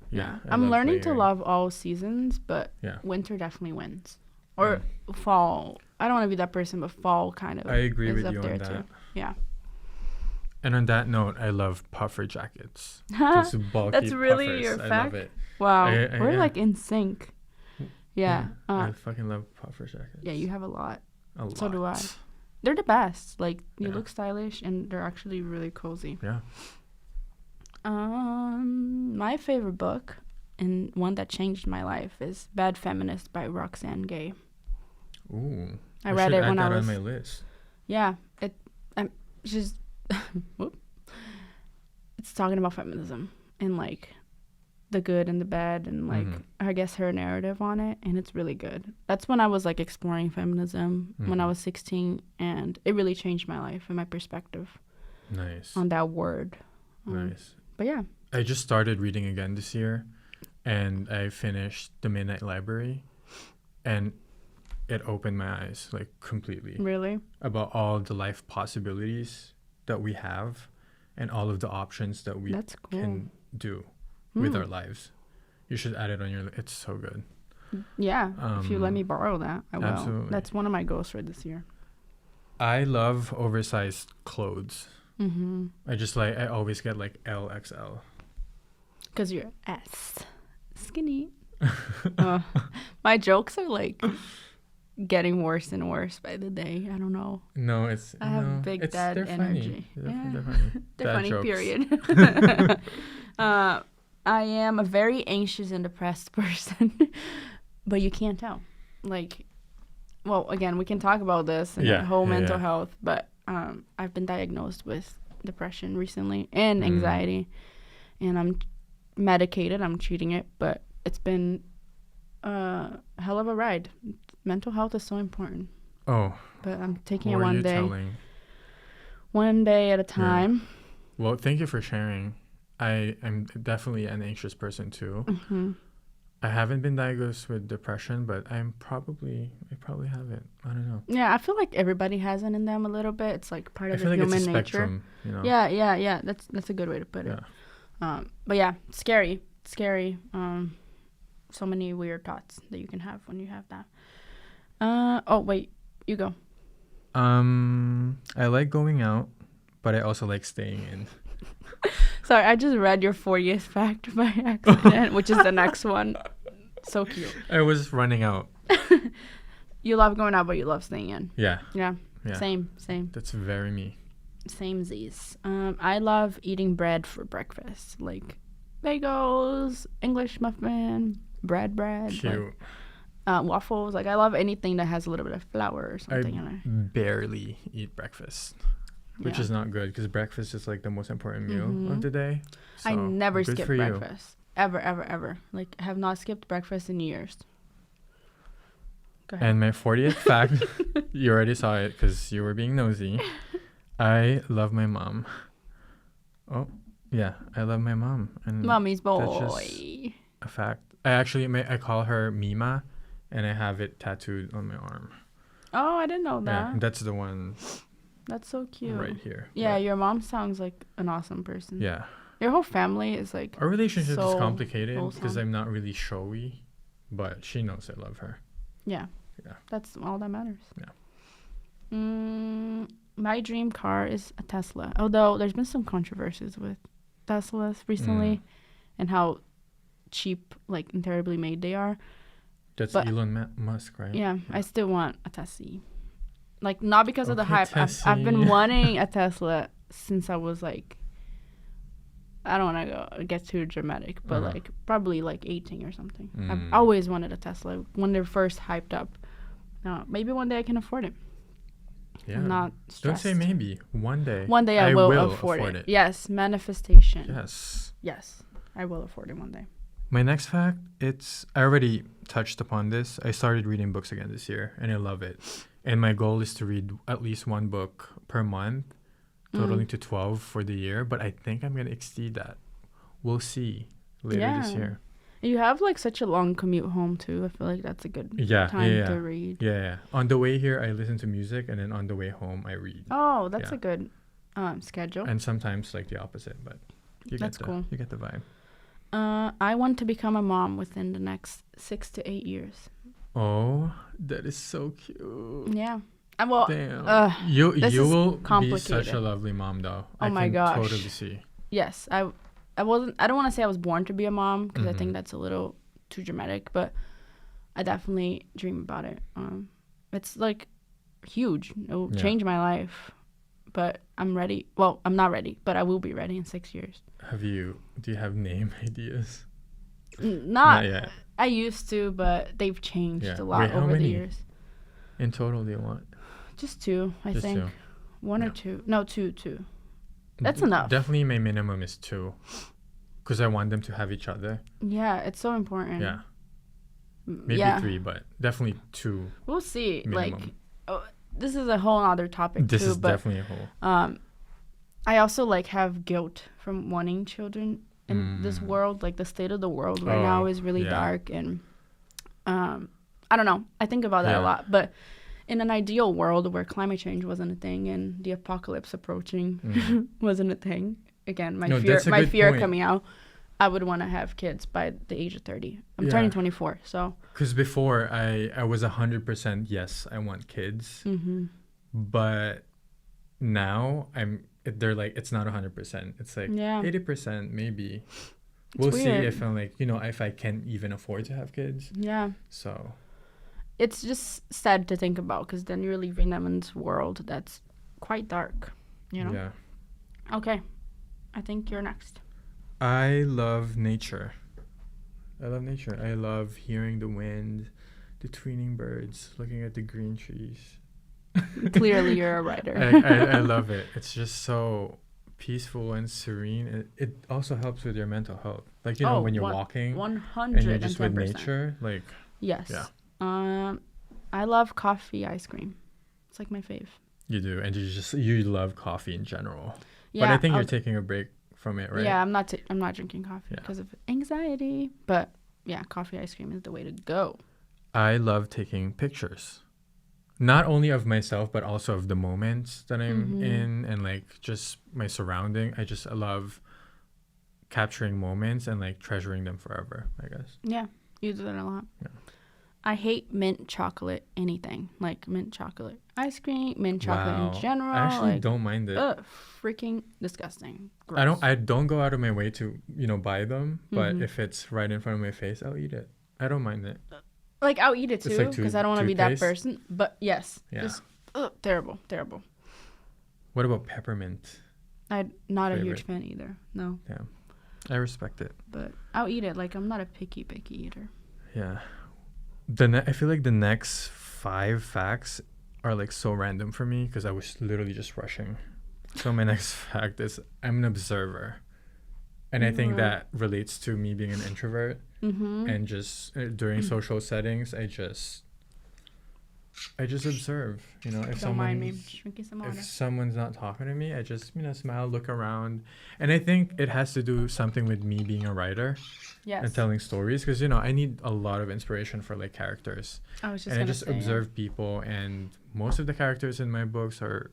Yeah, I'm learning to love all seasons, but winter definitely wins. Or fall I don't want to be that person, but fall kind of. I agree with you on that. Too. Yeah. And on that note, I love puffer jackets. Just bulky That's really puffers. your fact? I love it. Wow. We're like in sync. Yeah. I fucking love puffer jackets. Yeah, you have a lot. A lot. So do I. They're the best. Like, you look stylish, and they're actually really cozy. Yeah. My favorite book, and one that changed my life, is Bad Feminist by Roxane Gay. Ooh. I read it when I was on my list. Yeah. It's talking about feminism and like the good and the bad and like I guess her narrative on it, and it's really good. That's when I was like exploring feminism when I was 16, and it really changed my life and my perspective. Nice. On that word. Nice. But yeah. I just started reading again this year, and I finished The Midnight Library, and it opened my eyes like completely. Really? About all the life possibilities that we have and all of the options that we can do with our lives. You should add it on your it's so good. Yeah. If you let me borrow that, I will. Absolutely. That's one of my goals for this year. I love oversized clothes. I always get like LXL. Because you're S. Skinny. My jokes are like getting worse and worse by the day. I don't know. No, I have big dad energy. They're funny. They're funny, jokes. period. I am a very anxious and depressed person, but you can't tell. Like, well, again, we can talk about this and whole mental health, but I've been diagnosed with depression recently and anxiety, and I'm medicated. I'm treating it, but it's been a hell of a ride. Mental health is so important. Oh. But I'm taking it one day at a time. Yeah. Well, thank you for sharing. I'm definitely an anxious person too. I haven't been diagnosed with depression, but I probably have it. I don't know. Yeah, I feel like everybody has it in them a little bit. It's like part of the human nature. Spectrum, you know? Yeah. That's a good way to put it. But yeah, scary. So many weird thoughts that you can have when you have that. Oh wait, you go. I like going out, but I also like staying in. Sorry, I just read your 40th fact by accident, which is the next one. So cute. I was running out. You love going out, but you love staying in. Yeah. Same. That's very me. Samesies. I love eating bread for breakfast, like bagels, English muffin, bread. Cute. Like, waffles. Like, I love anything that has a little bit of flour or something in it. I barely eat breakfast, which is not good because breakfast is like the most important meal of the day. So I never skip breakfast. Ever. Like, I have not skipped breakfast in years. Go ahead. And my 40th fact, you already saw it because you were being nosy. I love my mom. Oh, yeah. I love my mom. And Mommy's boy. That's just a fact. I call her Mima, and I have it tattooed on my arm. Oh, I didn't know that. Yeah, that's the one. That's so cute. Right here. Yeah, your mom sounds like an awesome person. Yeah. Your whole family is like our relationship so is complicated because I'm not really showy, but she knows I love her. Yeah. That's all that matters. Yeah. My dream car is a Tesla. Although there's been some controversies with Teslas recently and how cheap, like, and terribly made they are. That's Elon Musk, right? Yeah, I still want a Tesla. Like, not because of the hype. I've been wanting a Tesla since I was like, I don't want to get too dramatic, but like probably like 18 or something. I've always wanted a Tesla when they're first hyped up. Now, maybe one day I can afford it. Yeah. I'm not stressed. Don't say maybe. One day. One day I will afford it. Yes, manifestation. Yes, I will afford it one day. My next fact, I already touched upon this. I started reading books again this year, and I love it. And my goal is to read at least one book per month, totaling to 12 for the year. But I think I'm going to exceed that. We'll see later this year. You have like such a long commute home too. I feel like that's a good time to read. Yeah. On the way here, I listen to music, and then on the way home, I read. Oh, that's a good schedule. And sometimes like the opposite, but that's cool. You get the vibe. I want to become a mom within the next 6 to 8 years. Oh, that is so cute. Yeah. Well, damn. You will be such a lovely mom, though. Oh my gosh. Totally see. Yes, I don't want to say I was born to be a mom because I think that's a little too dramatic, but I definitely dream about it. It's like huge. It'll change my life, but I'm ready. Well, I'm not ready, but I will be ready in 6 years. Do you have name ideas? Not yet. I used to, but they've changed a lot over the years. In total do you want? Just 2, I think. 2. 1 or 2. No, 2. That's enough. Definitely my minimum is 2. Because I want them to have each other. Yeah, it's so important. Yeah. Maybe 3, but definitely 2. We'll see. Minimum. This is a whole other topic This is definitely a whole. I also have guilt from wanting children in this world. Like the state of the world right now is really dark, and I don't know. I think about that a lot. But in an ideal world where climate change wasn't a thing and the apocalypse approaching wasn't a thing, again, my fear coming out, I would want to have kids by the age of 30. I'm turning 24, so. Because before I was 100% yes, I want kids, but now they're like it's not 100%. It's like 80% maybe. We'll see if I'm if I can even afford to have kids. Yeah. So. It's just sad to think about because then you're leaving them in this world that's quite dark, Yeah. Okay. I think you're next. I love nature. I love hearing the wind, the tweening birds, looking at the green trees. Clearly you're a writer. I love it. It's just so peaceful and serene. It also helps with your mental health. Like, when you're walking 110%. and you're just with nature. Like, yes. Yeah. I love coffee ice cream. It's like my fave. You do. And you love coffee in general. Yeah, but I think you're taking a break from it, right? Yeah, I'm not drinking coffee because of anxiety. But yeah, coffee ice cream is the way to go. I love taking pictures. Not only of myself, but also of the moments that I'm in and just my surrounding. I love capturing moments and treasuring them forever, I guess. Yeah, you do that a lot. Yeah. I hate mint chocolate anything. Like mint chocolate ice cream, mint chocolate in general. I actually don't mind it. Freaking disgusting. Gross. I don't go out of my way to, buy them, but if it's right in front of my face, I'll eat it. I don't mind it. I'll eat it too because I don't want to be that person. But yes, just terrible. What about peppermint? I'm not a huge fan either. No. Yeah, I respect it. But I'll eat it. I'm not a picky eater. Yeah. I feel like the next 5 facts are so random for me because I was literally just rushing. So my next fact is I'm an observer. And I think that relates to me being an introvert. And just during social settings, I just observe. If someone's not talking to me, I just smile, look around, and I think it has to do something with me being a writer, and telling stories because I need a lot of inspiration for characters. I just observe people, and most of the characters in my books are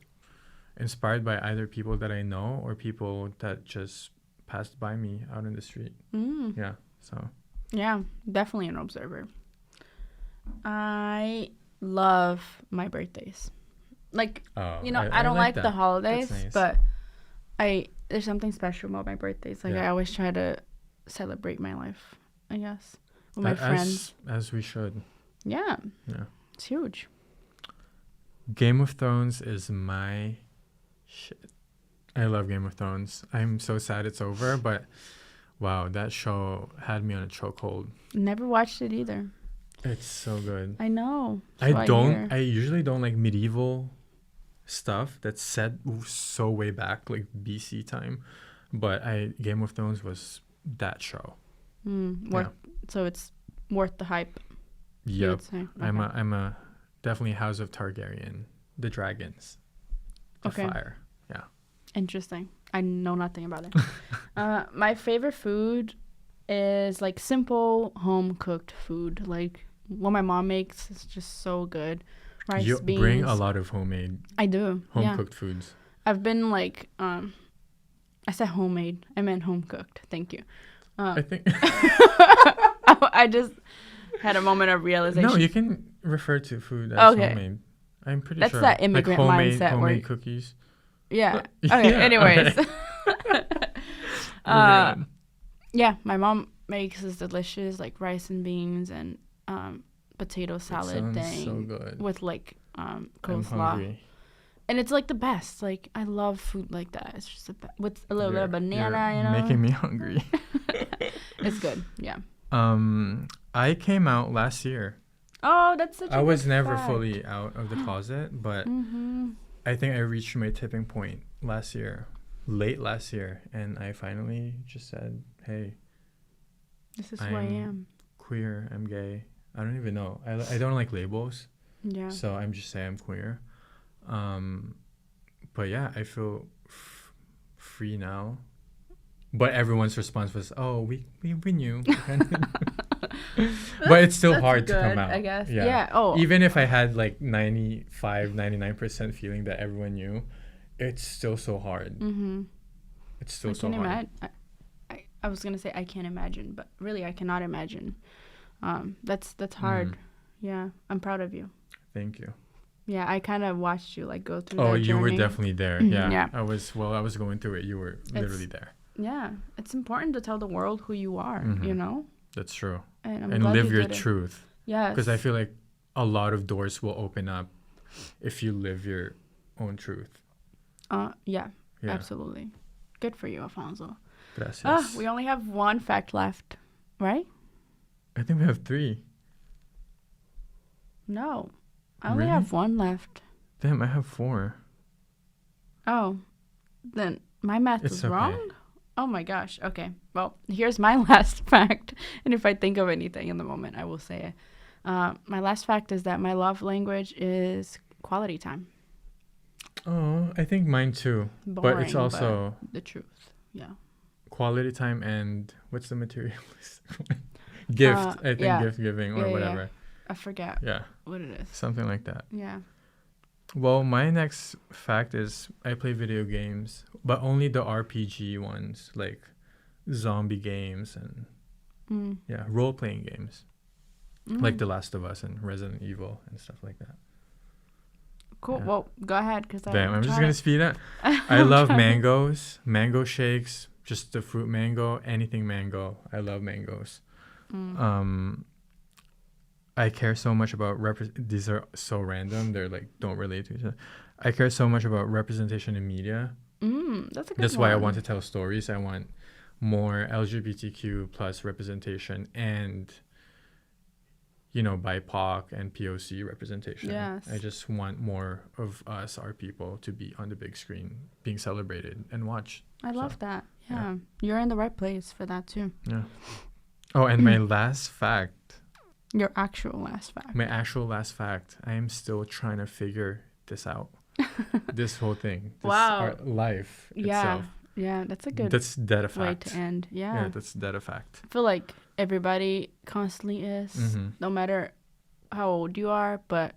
inspired by either people that I know or people that just passed by me out in the street. Yeah, so. Yeah, definitely an observer. I love my birthdays. I don't like the holidays, nice. But there's something special about my birthdays. I always try to celebrate my life, I guess, with my friends. As we should. Yeah. It's huge. Game of Thrones is my shit. I love Game of Thrones. I'm so sad it's over, but wow, that show had me on a chokehold. Never watched it either. It's so good. I know. I usually don't like medieval stuff that's set so way back, like BC time. But Game of Thrones was that show. So it's worth the hype. Yep. Okay. I'm a definitely House of Targaryen. The dragons. The fire. Yeah. Interesting. I know nothing about it. My favorite food is simple home cooked food. What my mom makes is just so good. Rice, beans. You bring a lot of homemade. I do. Home cooked foods. I've been I said homemade. I meant home cooked. Thank you. I think. Had a moment of realization. No, you can refer to food as homemade. I'm pretty sure. That's that immigrant mindset. Homemade cookies. Yeah. Okay. Yeah, anyways. Okay. Yeah, my mom makes this delicious like rice and beans and potato salad thing so good. with like coleslaw. And it's like the best. Like I love food like that. It's just with a little bit of banana, you know. Making me hungry. It's good. Yeah. I came out last year. Oh, that's such a I was good never fact. fully out of the closet, but I think I reached my tipping point late last year, and I finally just said, hey, this is who I am. Queer, I'm gay. I don't even know. I don't like labels. Yeah. So I'm just saying I'm queer. But yeah, I feel free now. But everyone's response was, oh, we knew. But it's still hard to come out, I guess. Yeah. Oh. Even if I had like 99% feeling that everyone knew, it's still so hard. It's still so hard. I was gonna say I can't imagine, but really I cannot imagine. That's hard. Yeah, I'm proud of you. Thank you. Yeah, I kind of watched you like go through. Oh, that you were journey. definitely there. Yeah. Yeah. I was going through it. You were literally there. Yeah, it's important to tell the world who you are. You know. That's true. And live your truth. Yes. Because I feel like a lot of doors will open up if you live your own truth. Yeah. Absolutely. Good for you, Alfonso. Gracias. We only have one fact left, right? I think we have 3. No. I only have one left. Damn, I have 4. Oh. Then my math was wrong? Oh my gosh. Okay. Well, here's my last fact. And if I think of anything in the moment, I will say it. My last fact is that my love language is quality time. Oh, I think mine too. Boring, but it's also the truth. Yeah. Quality time and what's the materialist? Gift. I think gift giving or whatever. Yeah. I forget what it is. Something like that. Yeah. Well, my next fact is I play video games, but only the RPG ones, like zombie games and role-playing games, like The Last of Us and Resident Evil and stuff like that. Cool. Yeah. Well, go ahead, because I'm just gonna speed up. I love mangoes, mango shakes, just the fruit mango, anything mango. I love mangoes. I care so much about these are so random. They're like don't relate to each other. I care so much about representation in media. That's a good That's why I want to tell stories. I want more LGBTQ plus representation and, you know, BIPOC and POC representation. Yes. I just want more of us, our people, to be on the big screen, being celebrated and watched. I love that. Yeah. You're in the right place for that too. Yeah. Oh, and my last fact. Your actual last fact. My actual last fact. I am still trying to figure this out. This whole thing. Our life itself. Yeah, that's a good dead a fact. way to end. Yeah, that's dead a fact. I feel like everybody constantly is, no matter how old you are. But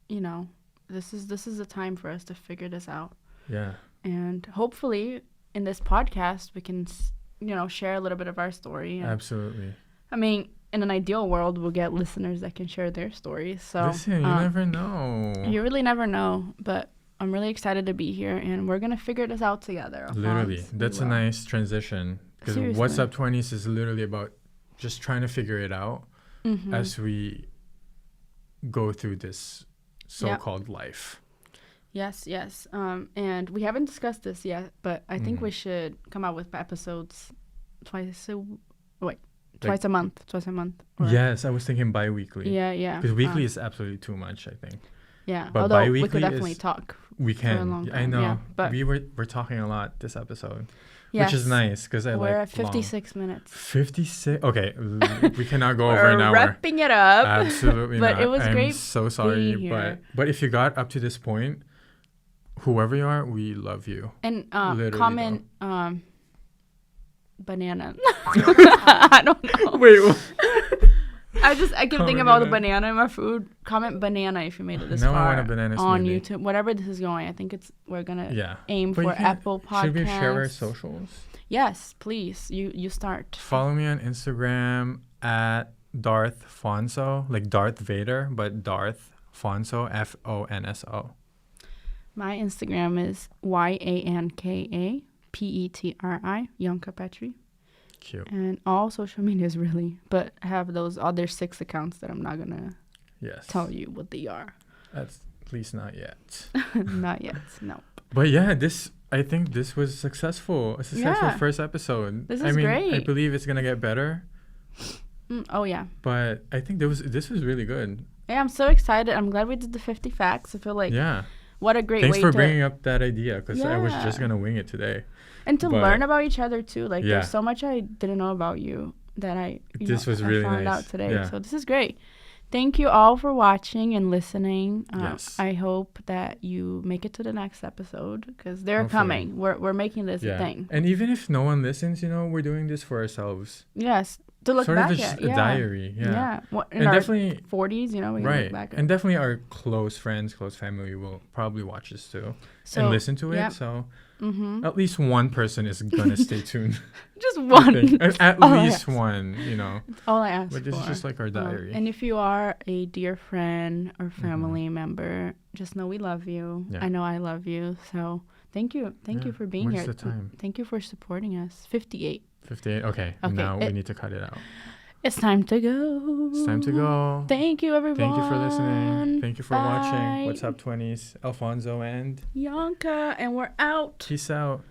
you know, this is a time for us to figure this out. Yeah. And hopefully, in this podcast, we can, share a little bit of our story. And, absolutely. I mean, in an ideal world, we'll get listeners that can share their stories. So listen, you never know. You really never know, but I'm really excited to be here, and we're gonna figure this out together. Literally, that's a nice transition, because What's Up 20s is literally about just trying to figure it out as we go through this so-called life. Yes. And we haven't discussed this yet, but I think we should come out with episodes twice a month. Yes, I was thinking bi-weekly. Yeah. Because weekly is absolutely too much, I think. Yeah, but although we could definitely talk. We can. For a long time. I know. Yeah, but we're talking a lot this episode, yes, which is nice because we're at 56 minutes. 56. Okay, we cannot go over an hour. Wrapping it up. Absolutely but not. It was great. I'm so sorry, but if you got up to this point, whoever you are, we love you. And comment banana. I don't know. Wait. I can think about the banana in my food. Comment banana if you made it this far. I want a banana on smoothie. YouTube. Whatever this is going, I think we're gonna aim for Apple Podcasts. Should we share our socials? Yes, please. You start. Follow me on Instagram at Darth Fonso, like Darth Vader, but Darth Fonso, Fonso. My Instagram is YANKAPETRI, Yanka Petri. Cute. And all social medias really, but I have those other 6 accounts that I'm not gonna tell you what they are. That's at least not yet. Not yet, no. But yeah, I think this was a successful first episode. This is great. I believe it's gonna get better. Oh yeah. But I think this was really good. Yeah, I'm so excited. I'm glad we did the 50 facts. I feel like what a great way to... Thanks for bringing up that idea, because I was just gonna wing it today. And to learn about each other too. Like there's so much I didn't know about you that I found out today. Yeah. So this is great. Thank you all for watching and listening. I hope that you make it to the next episode, because they're coming. We're making this a thing. And even if no one listens, we're doing this for ourselves. Yes. To look sort back of just a diary. Yeah. In our definitely 40s, we can look back at. And definitely our close friends, close family will probably watch this too and listen to it. So at least one person is gonna stay tuned. Just one. At least one, That's all I ask for. But this is just like our diary. And if you are a dear friend or family member, just know we love you. Yeah. I know I love you. So thank you. Thank you for being here. What's the time? Thank you for supporting us. 58. 58. Okay. Now we need to cut it out. It's time to go. It's time to go. Thank you, everyone. Thank you for listening. Thank you for watching. What's Up 20s? Alfonso and Yanka, and we're out. Peace out.